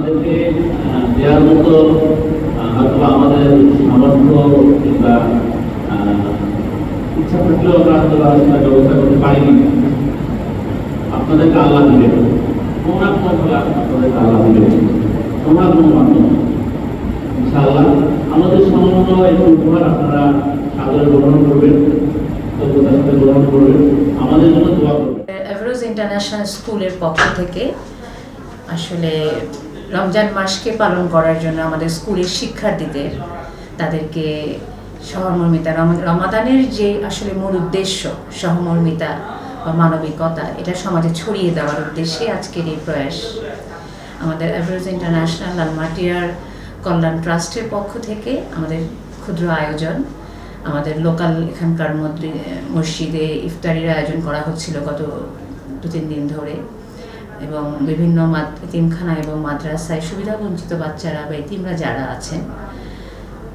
তাদেরকে দেওয়ার মতো হয়তো আমাদের সামর্থ্য কিংবা ইচ্ছা থাকলেও আমরা হয়তো সেটা ব্যবস্থা করতে পারিনি। আপনাদেরকে আল্লাহ দিবেন, কোনো না কোনো ভাবে আপনাদেরকে আল্লাহ দিবেন, কোনো না কোনো মাধ্যমে ইনশাআল্লাহ। আমাদের সামান্য একটু উপহার আপনারা সাদরে গ্রহণ করবেন, সত্যতার সাথে গ্রহণ করবেন, আমাদের জন্য দোয়া করবেন। এভারেজ ইন্টারন্যাশনাল স্কুলের পক্ষ থেকে আসলে রমজান মাসকে পালন করার জন্য আমাদের স্কুলের শিক্ষার্থীদের তাদেরকে সহমর্মিতা, রমাদানের যে আসলে মূল উদ্দেশ্য সহমর্মিতা বা মানবিকতা, এটা সমাজে ছড়িয়ে দেওয়ার উদ্দেশ্যে আজকের এই প্রয়াস। আমাদের এভারেজ ইন্টারন্যাশনাল লালমাটিয়ার কল্যাণ ট্রাস্টের পক্ষ থেকে আমাদের ক্ষুদ্র আয়োজন, আমাদের লোকাল এখানকার মসজিদে ইফতারির আয়োজন করা হচ্ছিল গত 2-3 দিন ধরে, এবং বিভিন্ন এতিমখানা এবং মাদ্রাসায় সুবিধাবঞ্চিত বাচ্চারা বা এতিমরা যারা আছেন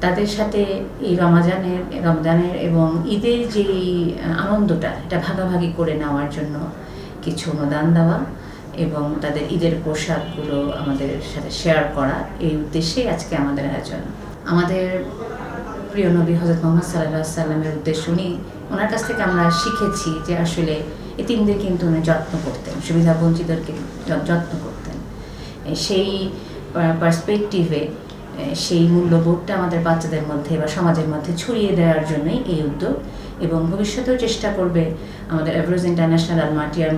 তাদের সাথে এই রমজানের এবং ঈদের যে আনন্দটা, এটা ভাগাভাগি করে নেওয়ার জন্য কিছু অনুদান দেওয়া এবং তাদের ঈদের পোশাকগুলো আমাদের সাথে শেয়ার করা, এই উদ্দেশ্যেই আজকে আমাদের আয়োজন। আমাদের প্রিয় নবী হযরত মুহাম্মদ সাল্লাল্লাহু আলাইহি ওয়াসাল্লামের উদ্দেশ্য, ওনার কাছ থেকে আমরা শিখেছি যে আসলে এতিমদের কিন্তু উনি যত্ন করতেন, সুবিধাবঞ্চিতদেরকে যত্ন করতেন। সেই পার্সপেক্টিভে সেই মূল্যবোধটা আমাদের বাচ্চাদের মধ্যে বা সমাজের মধ্যে ছড়িয়ে দেওয়ার জন্যই এই উদ্যোগ, এবং ভবিষ্যতেও চেষ্টা করবে আমাদের এভারেজ ইন্টারন্যাশনাল লালমাটিয়ার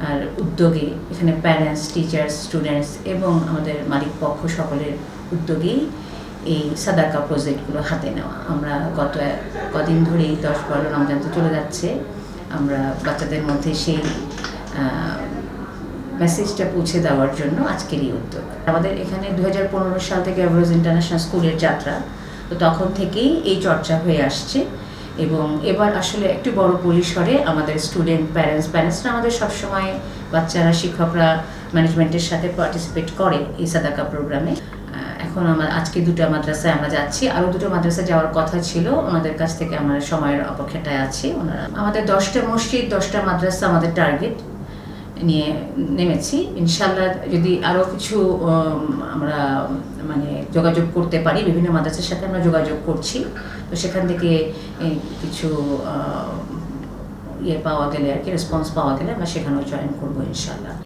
আর উদ্যোগে, এখানে প্যারেন্টস, টিচার্স, স্টুডেন্টস এবং আমাদের মালিক পক্ষ সকলের উদ্যোগেই এই সাদাকা প্রজেক্টগুলো হাতে নেওয়া। আমরা গত কদিন ধরেই 10-12 রমজান তো চলে যাচ্ছে, আমরা বাচ্চাদের মধ্যে সেই মেসেজটা পৌঁছে দেওয়ার জন্য আজকের এই উদ্যোগ। আমাদের এখানে 2015 সাল থেকে এভারেজ ইন্টারন্যাশনাল স্কুলের যাত্রা, তো তখন থেকেই এই চর্চা হয়ে আসছে, এবং এবার আসলে একটু বড় পরিসরে আমাদের স্টুডেন্ট, প্যারেন্টসরা আমাদের সবসময়, বাচ্চারা, শিক্ষকরা, ম্যানেজমেন্টের সাথে পার্টিসিপেট করে এই সাদাকা প্রোগ্রামে। এখন আজকে 2টা মাদ্রাসায় আমরা যাচ্ছি, আরও 2টো মাদ্রাসায় যাওয়ার কথা ছিল, ওনাদের কাছ থেকে আমরা সময়ের অপেক্ষাটায় আছি। ওনারা আমাদের 10টা মসজিদ, 10টা মাদ্রাসা আমাদের টার্গেট নিয়ে নেমেছি। ইনশাআল্লাহ যদি আরও কিছু আমরা যোগাযোগ করতে পারি, বিভিন্ন মাদ্রাসার সাথে আমরা যোগাযোগ করছি, তো সেখান থেকে কিছু পাওয়া গেলে আর কি, রেসপন্স পাওয়া গেলে আমরা সেখানেও জয়েন করবো ইনশাআল্লাহ।